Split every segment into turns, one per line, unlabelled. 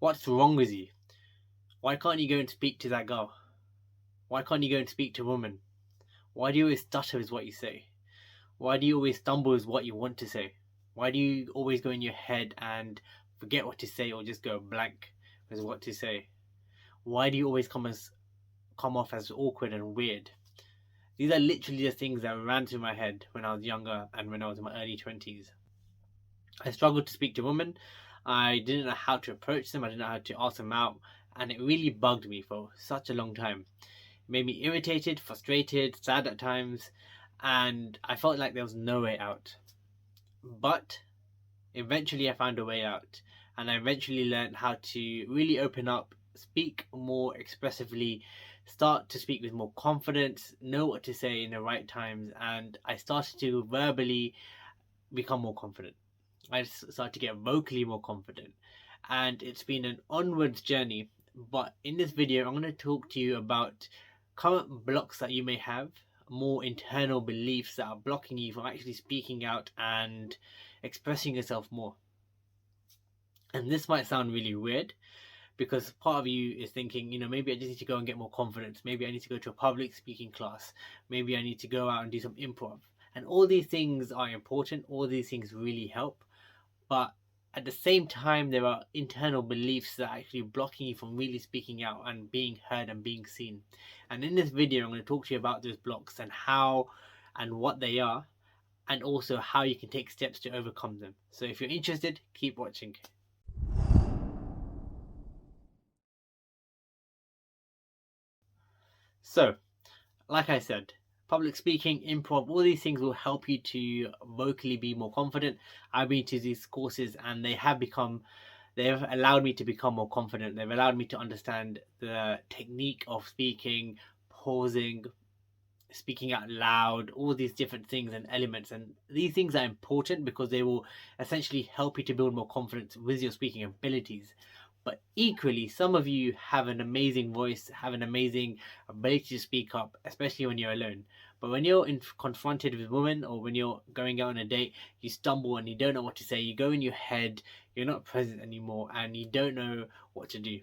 What's wrong with you? Why can't you go and speak to that girl? Why can't you go and speak to a woman? Why do you always stutter with what you say? Why do you always stumble with what you want to say? Why do you always go in your head and forget what to say or just go blank with what to say? Why do you always come off as awkward and weird? These are literally the things that ran through my head when I was younger and when I was in my early 20s. I struggled to speak to women. I didn't know how to approach them. I didn't know how to ask them out. And it really bugged me for such a long time. It made me irritated, frustrated, sad at times. And I felt like there was no way out. But eventually I found a way out. And I eventually learned how to really open up, speak more expressively, start to speak with more confidence, know what to say in the right times. And I started to verbally become more confident. I started to get vocally more confident, and it's been an onwards journey. But in this video, I'm going to talk to you about current blocks that you may have, more internal beliefs that are blocking you from actually speaking out and expressing yourself more. And this might sound really weird because part of you is thinking, maybe I just need to go and get more confidence. Maybe I need to go to a public speaking class. Maybe I need to go out and do some improv. And all these things are important. All these things really help. But at the same time, there are internal beliefs that are actually blocking you from really speaking out and being heard and being seen. And in this video, I'm going to talk to you about those blocks and how and what they are, and also how you can take steps to overcome them. So if you're interested, keep watching. So, like I said, public speaking, improv, all these things will help you to vocally be more confident. I've been to these courses and they've allowed me to become more confident. They've allowed me to understand the technique of speaking, pausing, speaking out loud, all these different things and elements. And these things are important because they will essentially help you to build more confidence with your speaking abilities. But equally, some of you have an amazing voice, have an amazing ability to speak up, especially when you're alone. But when you're confronted with women or when you're going out on a date, you stumble and you don't know what to say. You go in your head, you're not present anymore, and you don't know what to do.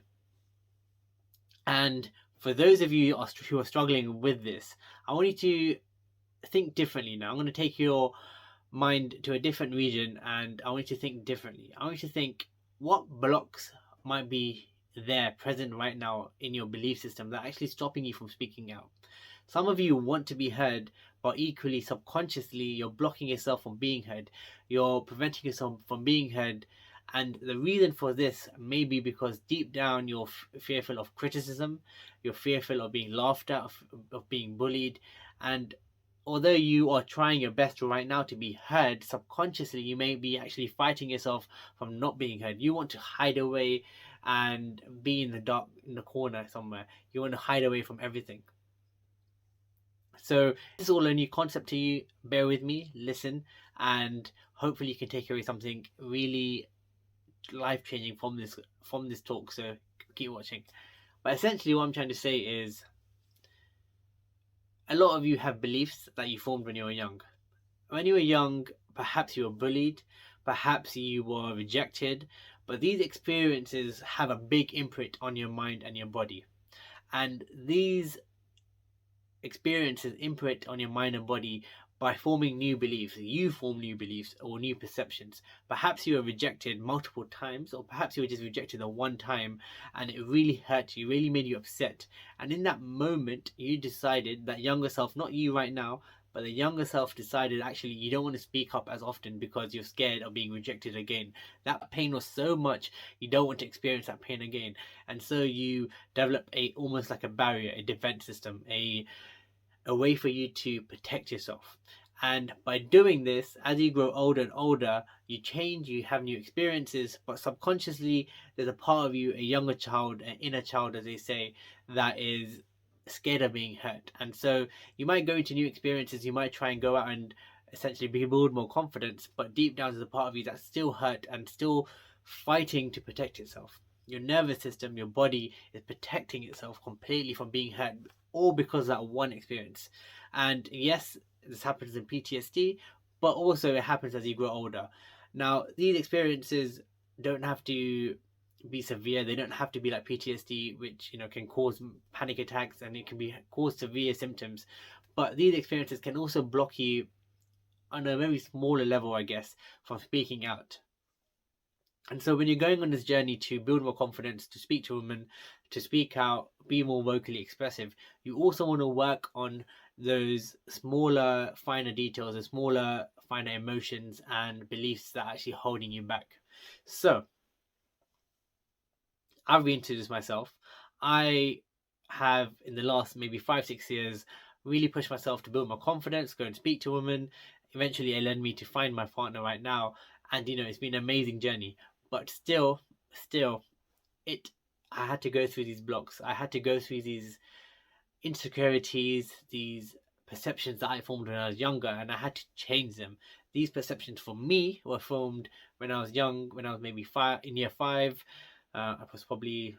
And for those of you who are struggling with this, I want you to think differently now. I'm going to take your mind to a different region and I want you to think differently. I want you to think, what blocks might be there present right now in your belief system that are actually stopping you from speaking out. Some of you want to be heard, but equally subconsciously you're blocking yourself from being heard. You're preventing yourself from being heard. And the reason for this may be because deep down you're fearful of criticism, you're fearful of being laughed at, of being bullied. And although you are trying your best right now to be heard, subconsciously you may be actually fighting yourself from not being heard. You want to hide away and be in the dark, in the corner somewhere. You want to hide away from everything. So this is all a new concept to you. Bear with me, listen, and hopefully you can take away something really life-changing from this talk. So keep watching. But essentially what I'm trying to say is, a lot of you have beliefs that you formed when you were young. When you were young, perhaps you were bullied, perhaps you were rejected, but these experiences have a big imprint on your mind and your body. And these experiences imprint on your mind and body by forming new beliefs. You form new beliefs or new perceptions. Perhaps you were rejected multiple times, or perhaps you were just rejected the one time and it really hurt you, really made you upset. And in that moment, you decided, that younger self, not you right now, but the younger self decided actually you don't want to speak up as often because you're scared of being rejected again. That pain was so much, you don't want to experience that pain again. And so you develop almost like a barrier, a defense system, a way for you to protect yourself. And by doing this, as you grow older and older, you change, you have new experiences, but subconsciously there's a part of you, a younger child, an inner child as they say, that is scared of being hurt. And so you might go into new experiences, you might try and go out and essentially build more confidence, but deep down there's a part of you that's still hurt and still fighting to protect itself. Your nervous system, your body is protecting itself completely from being hurt, all because of that one experience. And yes, this happens in PTSD, but also it happens as you grow older. Now, these experiences don't have to be severe. They don't have to be like PTSD, which can cause panic attacks, and it can be cause severe symptoms. But these experiences can also block you on a very smaller level, I guess, from speaking out. And so when you're going on this journey to build more confidence, to speak to women, to speak out, be more vocally expressive, you also want to work on those smaller, finer details, the smaller, finer emotions and beliefs that are actually holding you back. So I've been to this myself. I have, in the last maybe 5-6 years, really pushed myself to build my confidence, go and speak to women. Eventually, it led me to find my partner right now, and it's been an amazing journey. But still, it I had to go through these blocks. I had to go through these insecurities, these perceptions that I formed when I was younger, and I had to change them. These perceptions for me were formed when I was young, when I was maybe in year 5. I was probably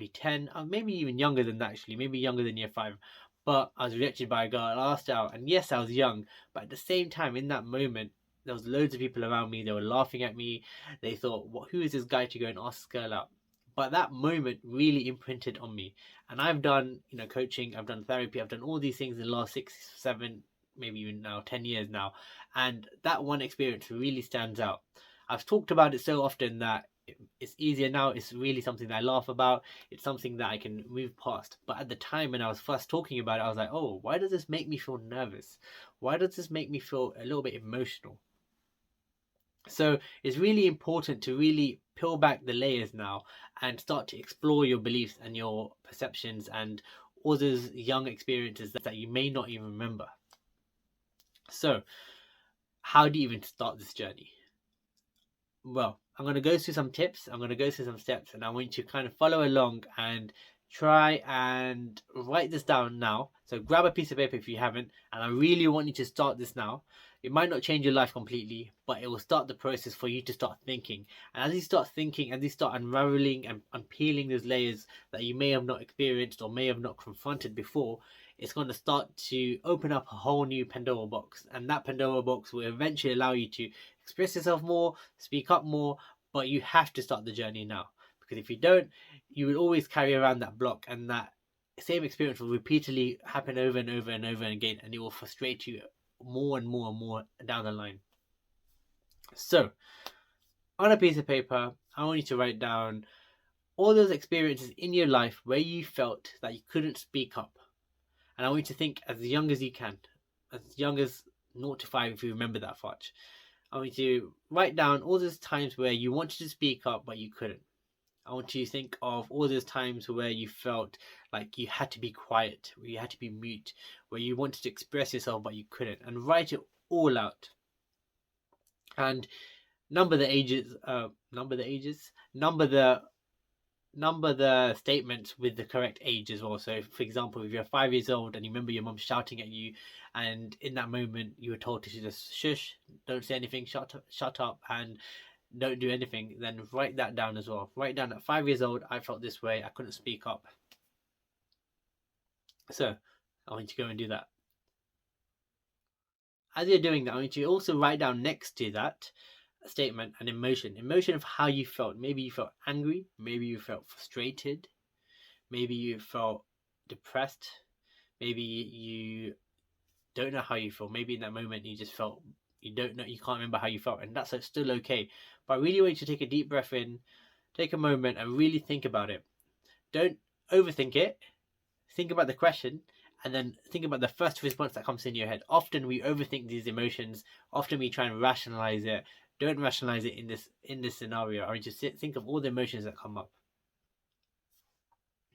10, maybe even younger than that, actually, maybe younger than year 5. But I was rejected by a girl. I asked out, and yes, I was young, but at the same time, in that moment, there was loads of people around me. They were laughing at me. They thought, "Who is this guy to go and ask this girl out?" But that moment really imprinted on me. And I've done, coaching. I've done therapy. I've done all these things in the last 6, 7, maybe even now 10 years now. And that one experience really stands out. I've talked about it so often that it's easier now. It's really something that I laugh about. It's something that I can move past. But at the time when I was first talking about it, I was like, oh, why does this make me feel nervous? Why does this make me feel a little bit emotional? So it's really important to really peel back the layers now and start to explore your beliefs and your perceptions and all those young experiences that you may not even remember. So how do you even start this journey? Well, I'm going to go through some tips, I'm going to go through some steps, and I want you to kind of follow along and try and write this down now. So grab a piece of paper if you haven't, and I really want you to start this now. It might not change your life completely, but it will start the process for you to start thinking. And as you start thinking, as you start unraveling and unpeeling those layers that you may have not experienced or may have not confronted before, it's going to start to open up a whole new Pandora box. And that Pandora box will eventually allow you to express yourself more, speak up more, but you have to start the journey now. Because if you don't, you will always carry around that block, and that same experience will repeatedly happen over and over and over again, and it will frustrate you more and more and more down the line. So, on a piece of paper, I want you to write down all those experiences in your life where you felt that you couldn't speak up. And I want you to think as young as you can, as young as 0 to 5 if you remember that much. I want you to write down all those times where you wanted to speak up but you couldn't. I want you to think of all those times where you felt like you had to be quiet, where you had to be mute, where you wanted to express yourself but you couldn't, and write it all out. And number the statements with the correct age as well. So for example, if you're 5 years old and you remember your mum shouting at you, and in that moment you were told to just shush, don't say anything, shut up, and don't do anything, then write that down as well. Write down at 5 years old, I felt this way, I couldn't speak up. So I want you to go and do that. As you're doing that, I want you to also write down next to that statement an emotion of how you felt. Maybe you felt angry, maybe you felt frustrated, maybe you felt depressed, maybe you don't know how you feel. Maybe in that moment you just felt you don't know, you can't remember how you felt, and that's still okay. But I really want you to take a deep breath in, take a moment and really think about it. Don't overthink it. Think about the question and then think about the first response that comes in your head. Often we overthink these emotions. Often we try and rationalize it. Don't rationalize it in this scenario. Or just think of all the emotions that come up.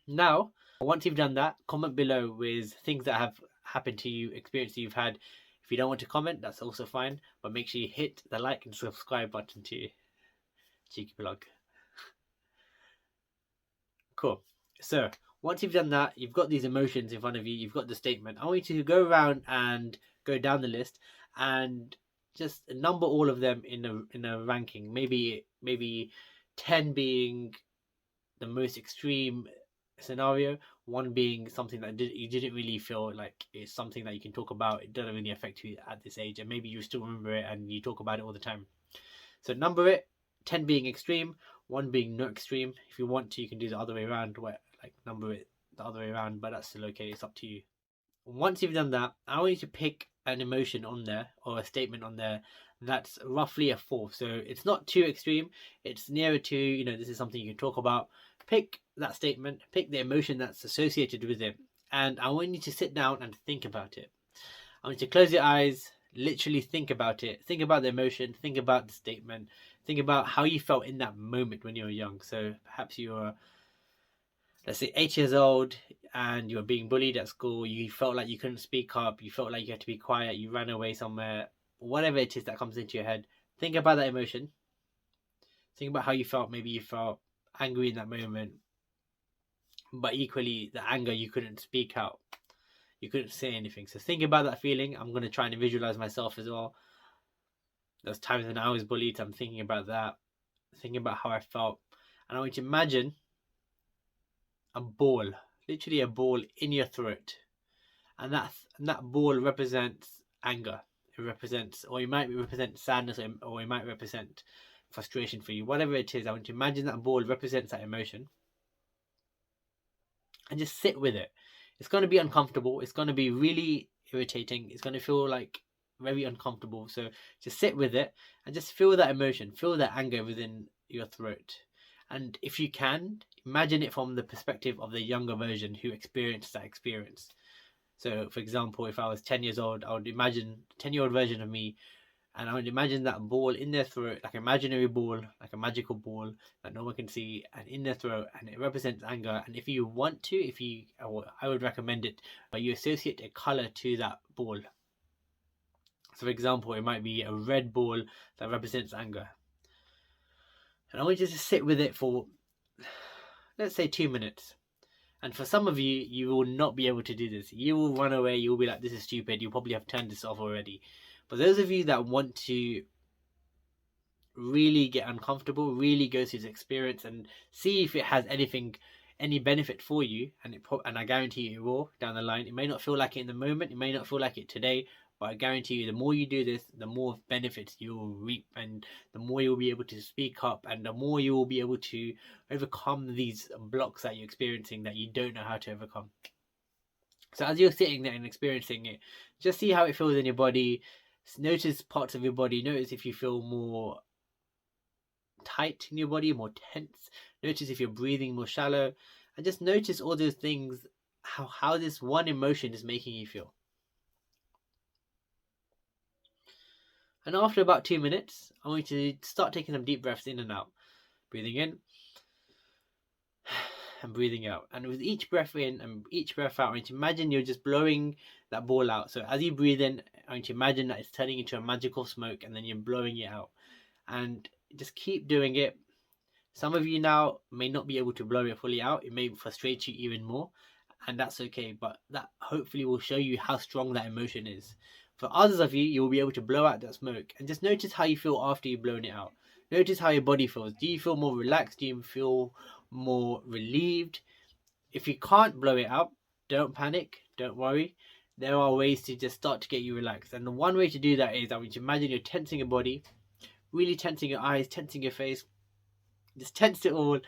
Now, once you've done that, comment below with things that have happened to you, experience that you've had. If you don't want to comment, that's also fine. But make sure you hit the like and subscribe button to Cheeky Blog. Cool. So once you've done that, you've got these emotions in front of you, you've got the statement. I want you to go around and go down the list and just number all of them in a ranking. Maybe 10 being the most extreme scenario, 1 being something that you didn't really feel like it's something that you can talk about. It doesn't really affect you at this age, and maybe you still remember it and you talk about it all the time. So number it 10 being extreme, 1 being no extreme. If you want to, you can do the other way around, where like number it the other way around, but that's still okay. It's up to you. Once you've done that, I want you to pick an emotion on there or a statement on there that's roughly a 4. So it's not too extreme. It's nearer to, you know, this is something you can talk about. Pick that statement, pick the emotion that's associated with it, and I want you to sit down and think about it. I want you to close your eyes, literally think about it. Think about the emotion, think about the statement, think about how you felt in that moment when you were young. So perhaps you were, let's say, 8 years old and you were being bullied at school. You felt like you couldn't speak up. You felt like you had to be quiet. You ran away somewhere. Whatever it is that comes into your head, think about that emotion. Think about how you felt. Maybe you felt angry in that moment, but equally the anger, you couldn't speak out. You couldn't say anything. So think about that feeling. I'm going to try and visualize myself as well. Those times when I was bullied, I'm thinking about that. Thinking about how I felt. And I want you to imagine a ball, literally a ball in your throat. And that ball represents anger. It represents, or it might represent sadness, or it might represent frustration for you. Whatever it is, I want you to imagine that ball represents that emotion. And just sit with it. It's going to be uncomfortable. It's going to be really irritating. It's going to feel like very uncomfortable. So just sit with it and just feel that emotion, feel that anger within your throat. And if you can, imagine it from the perspective of the younger version who experienced that experience. So for example, if I was 10 years old, I would imagine 10-year-old version of me, and I would imagine that ball in their throat, like an imaginary ball, like a magical ball that no one can see, and in their throat, and it represents anger. And if you want to, I would recommend it, but you associate a color to that ball. So for example, it might be a red ball that represents anger. And I want you to sit with it for, let's say, 2 minutes. And for some of you, you will not be able to do this. You will run away. You'll be like, this is stupid. You'll probably have turned this off already. But those of you that want to really get uncomfortable, really go through this experience and see if it has any benefit for you, and I guarantee you it will down the line. It may not feel like it in the moment. It may not feel like it today. But I guarantee you, the more you do this, the more benefits you will reap, and the more you will be able to speak up, and the more you will be able to overcome these blocks that you're experiencing that you don't know how to overcome. So as you're sitting there and experiencing it, just see how it feels in your body. Notice parts of your body. Notice if you feel more tight in your body, more tense. Notice if you're breathing more shallow, and just notice all those things, how this one emotion is making you feel. And after about 2 minutes, I want you to start taking some deep breaths in and out. Breathing in and breathing out. And with each breath in and each breath out, I want you to imagine you're just blowing that ball out. So as you breathe in, I want you to imagine that it's turning into a magical smoke, and then you're blowing it out. And just keep doing it. Some of you now may not be able to blow it fully out. It may frustrate you even more, and that's okay. But that hopefully will show you how strong that emotion is. For others of you, you will be able to blow out that smoke, and just notice how you feel after you've blown it out. Notice how your body feels. Do you feel more relaxed? Do you feel more relieved? If you can't blow it out, don't panic, don't worry. There are ways to just start to get you relaxed. And the one way to do that is, I want you to imagine you're tensing your body, really tensing your eyes, tensing your face. Just tense it all.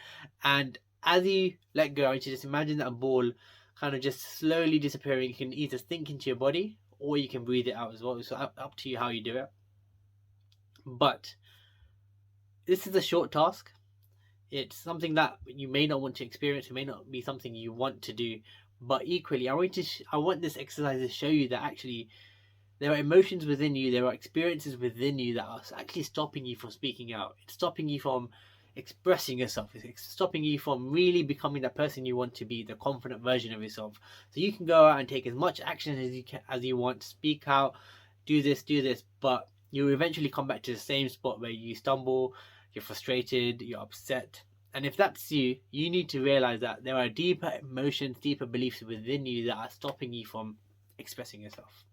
And as you let go, I want you to just imagine that ball kind of just slowly disappearing. You can either think into your body, or you can breathe it out as well. So up to you how you do it. But this is a short task. It's something that you may not want to experience. It may not be something you want to do. But equally, I want this exercise to show you that actually there are emotions within you, there are experiences within you that are actually stopping you from speaking out. It's stopping you from expressing yourself. It's stopping you from really becoming that person you want to be, the confident version of yourself. So you can go out and take as much action as you want, speak out, do this, but you eventually come back to the same spot where you stumble, you're frustrated, you're upset. And if that's you, you need to realize that there are deeper emotions, deeper beliefs within you that are stopping you from expressing yourself.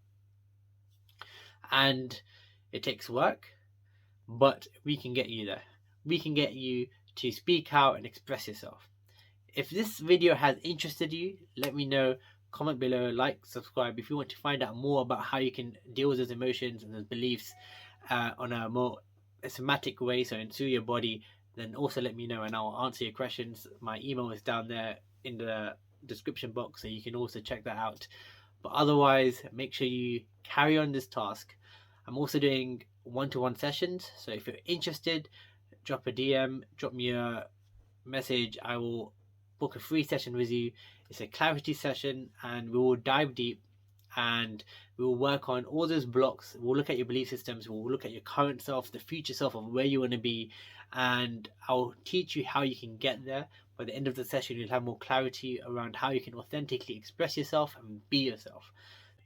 And it takes work, but we can get you there. We can get you to speak out and express yourself. If this video has interested you, let me know. Comment below, like, subscribe if you want to find out more about how you can deal with those emotions and those beliefs on a more a somatic way, so in through your body, then also let me know and I'll answer your questions. My email is down there in the description box, so you can also check that out. But otherwise, make sure you carry on this task. I'm also doing one-to-one sessions, so if you're interested, drop a DM, drop me a message. I will book a free session with you. It's a clarity session, and we will dive deep and we will work on all those blocks. We'll look at your belief systems, we'll look at your current self, the future self of where you want to be, and I'll teach you how you can get there. By the end of the session, you'll have more clarity around how you can authentically express yourself and be yourself.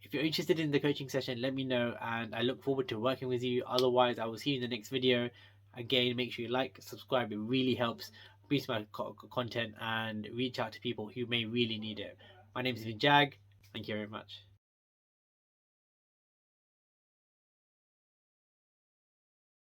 If you're interested in the coaching session, let me know, and I look forward to working with you. Otherwise, I will see you in the next video. Again, make sure you like, subscribe, it really helps boost my content and reach out to people who may really need it. My name is Jag. Thank you very much.